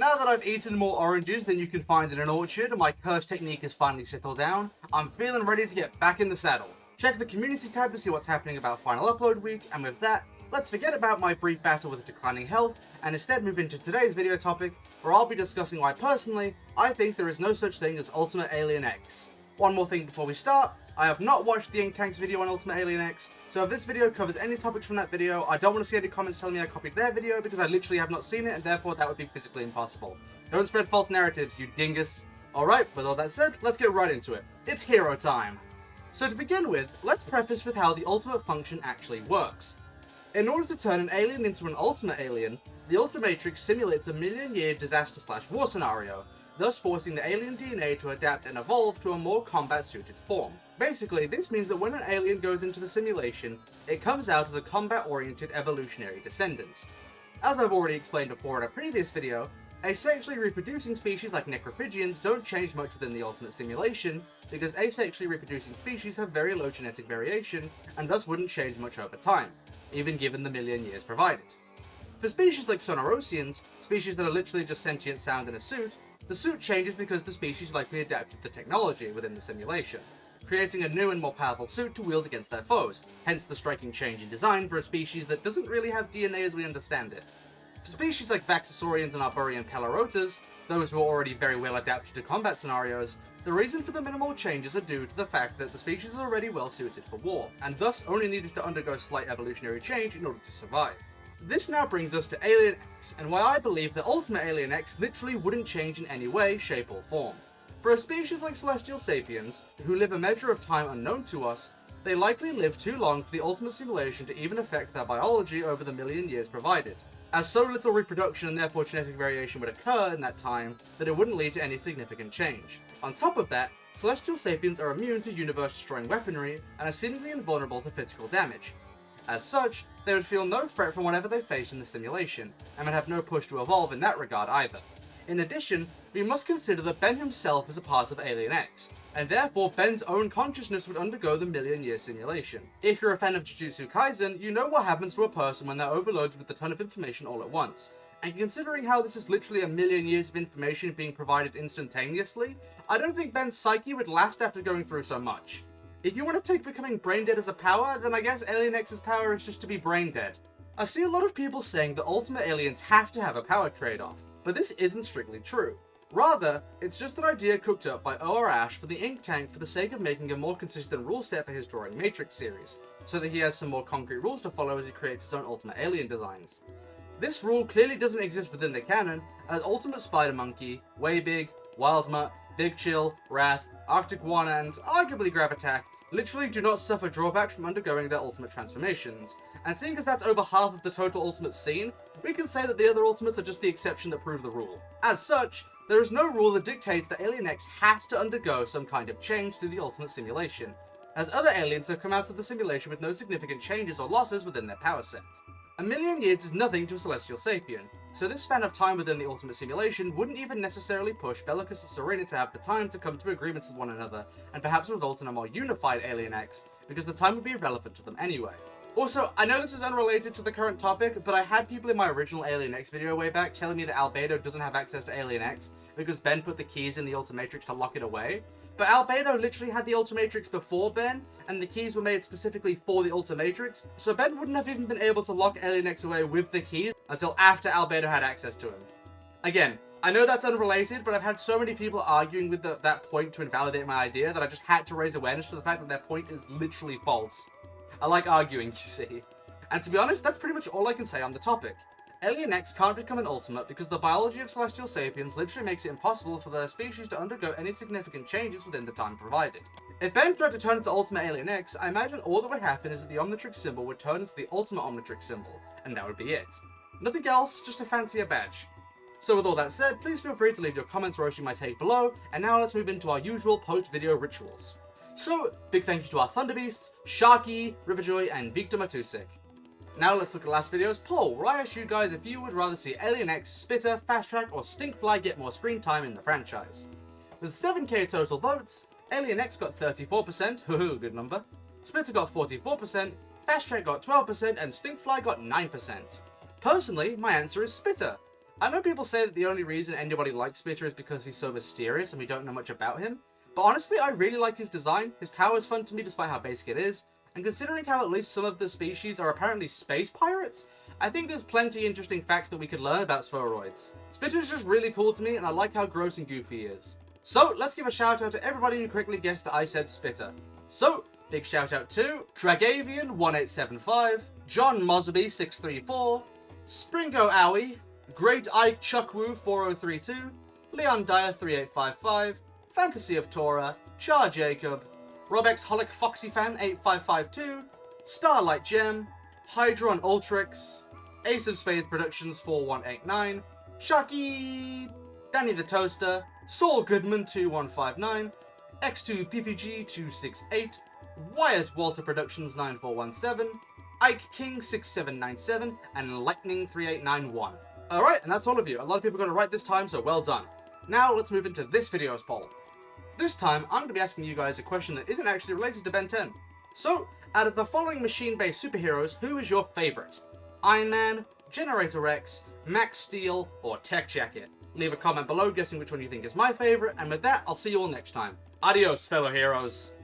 Now that I've eaten more oranges than you can find in an orchard and my curse technique has finally settled down, I'm feeling ready to get back in the saddle. Check the community tab to see what's happening about final upload week, and with that, let's forget about my brief battle with declining health and instead move into today's video topic, where I'll be discussing why personally, I think there is no such thing as Ultimate Alien X. One more thing before we start, I have not watched the Ink Tank's video on Ultimate Alien X, so if this video covers any topics from that video, I don't want to see any comments telling me I copied their video because I literally have not seen it and therefore that would be physically impossible. Don't spread false narratives, you dingus. Alright, with all that said, let's get right into it. It's hero time! So to begin with, let's preface with how the ultimate function actually works. In order to turn an alien into an ultimate alien, the Ultimatrix simulates a million-year disaster/war scenario, thus forcing the alien DNA to adapt and evolve to a more combat-suited form. Basically, this means that when an alien goes into the simulation, it comes out as a combat-oriented evolutionary descendant. As I've already explained before in a previous video, asexually reproducing species like necrophagians don't change much within the ultimate simulation, because asexually reproducing species have very low genetic variation, and thus wouldn't change much over time, even given the million years provided. For species like Sonorosians, species that are literally just sentient sound in a suit, the suit changes because the species likely adapted the technology within the simulation, creating a new and more powerful suit to wield against their foes, hence the striking change in design for a species that doesn't really have DNA as we understand it. For species like Vaxosaurians and Arborian Pelorotas, those who are already very well adapted to combat scenarios, the reason for the minimal changes are due to the fact that the species is already well suited for war, and thus only needed to undergo slight evolutionary change in order to survive. This now brings us to Alien X, and why I believe that Ultimate Alien X literally wouldn't change in any way, shape or form. For a species like Celestial Sapiens, who live a measure of time unknown to us, they likely live too long for the ultimate simulation to even affect their biology over the million years provided, as so little reproduction and therefore genetic variation would occur in that time that it wouldn't lead to any significant change. On top of that, Celestial Sapiens are immune to universe-destroying weaponry and are seemingly invulnerable to physical damage. As such, they would feel no threat from whatever they face in the simulation, and would have no push to evolve in that regard either. In addition, we must consider that Ben himself is a part of Alien X, and therefore Ben's own consciousness would undergo the million-year simulation. If you're a fan of Jujutsu Kaisen, you know what happens to a person when they're overloaded with a ton of information all at once, and considering how this is literally a million years of information being provided instantaneously, I don't think Ben's psyche would last after going through so much. If you want to take becoming brain dead as a power, then I guess Alien X's power is just to be brain dead. I see a lot of people saying that Ultimate Aliens have to have a power trade-off, but this isn't strictly true. Rather, it's just an idea cooked up by O.R. Ash for the Ink Tank for the sake of making a more consistent rule set for his Drawing Matrix series, so that he has some more concrete rules to follow as he creates his own Ultimate Alien designs. This rule clearly doesn't exist within the canon, as Ultimate Spider Monkey, Waybig, Wildmutt, Big Chill, Wrath, Arctic One, and arguably Gravitack literally do not suffer drawbacks from undergoing their ultimate transformations, and seeing as that's over half of the total Ultimate scene, we can say that the other Ultimates are just the exception that prove the rule. As such, there is no rule that dictates that Alien X has to undergo some kind of change through the Ultimate simulation, as other aliens have come out of the simulation with no significant changes or losses within their power set. A million years is nothing to a Celestial Sapien, so this span of time within the Ultimate simulation wouldn't even necessarily push Bellicus and Serena to have the time to come to agreements with one another, and perhaps result in a more unified Alien X, because the time would be irrelevant to them anyway. Also, I know this is unrelated to the current topic, but I had people in my original Alien X video way back telling me that Albedo doesn't have access to Alien X because Ben put the keys in the Ultimatrix to lock it away. But Albedo literally had the Ultimatrix before Ben, and the keys were made specifically for the Ultimatrix, so Ben wouldn't have even been able to lock Alien X away with the keys until after Albedo had access to him. Again, I know that's unrelated, but I've had so many people arguing with that point to invalidate my idea that I just had to raise awareness to the fact that their point is literally false. I like arguing, you see. And to be honest, that's pretty much all I can say on the topic. Alien X can't become an ultimate because the biology of Celestial Sapiens literally makes it impossible for their species to undergo any significant changes within the time provided. If Ben tried to turn into Ultimate Alien X, I imagine all that would happen is that the Omnitrix symbol would turn into the Ultimate Omnitrix symbol, and that would be it. Nothing else, just a fancier badge. So with all that said, please feel free to leave your comments roasting my take below, and now let's move into our usual post-video rituals. So, big thank you to our Thunderbeasts, Sharky, Riverjoy, and Victor Matusik. Now let's look at last video's poll, where I asked you guys if you would rather see Alien X, Spitter, Fast Track, or Stinkfly get more screen time in the franchise. With 7k total votes, Alien X got 34%, good number, Spitter got 44%, Fast Track got 12%, and Stinkfly got 9%. Personally, my answer is Spitter. I know people say that the only reason anybody likes Spitter is because he's so mysterious and we don't know much about him, but honestly I really like his design. His power is fun to me despite how basic it is, and considering how at least some of the species are apparently space pirates, I think there's plenty interesting facts that we could learn about spheroids. Spitter is just really cool to me and I like how gross and goofy he is. So let's give a shout out to everybody who correctly guessed that I said Spitter. So, big shout out to Dragavian1875, John Mosby 634, Springo Owie, Great Ike Chuckwoo 4032, Leon Dyer 3855, Fantasy of Torah, Char Jacob, Robex Holic Foxy Fan 8552, Starlight Gem, Hydron Ultrix, Ace of Spades Productions 4189, Sharky, Danny the Toaster, Saul Goodman 2159, X2 PPG 268, Wyatt Walter Productions 9417, Ike King 6797, and Lightning 3891. Alright, and that's all of you. A lot of people got it right this time, so well done. Now let's move into this video's poll. This time, I'm going to be asking you guys a question that isn't actually related to Ben 10. So, out of the following machine-based superheroes, who is your favourite? Iron Man, Generator Rex, Max Steel, or Tech Jacket? Leave a comment below guessing which one you think is my favourite, and with that, I'll see you all next time. Adios, fellow heroes.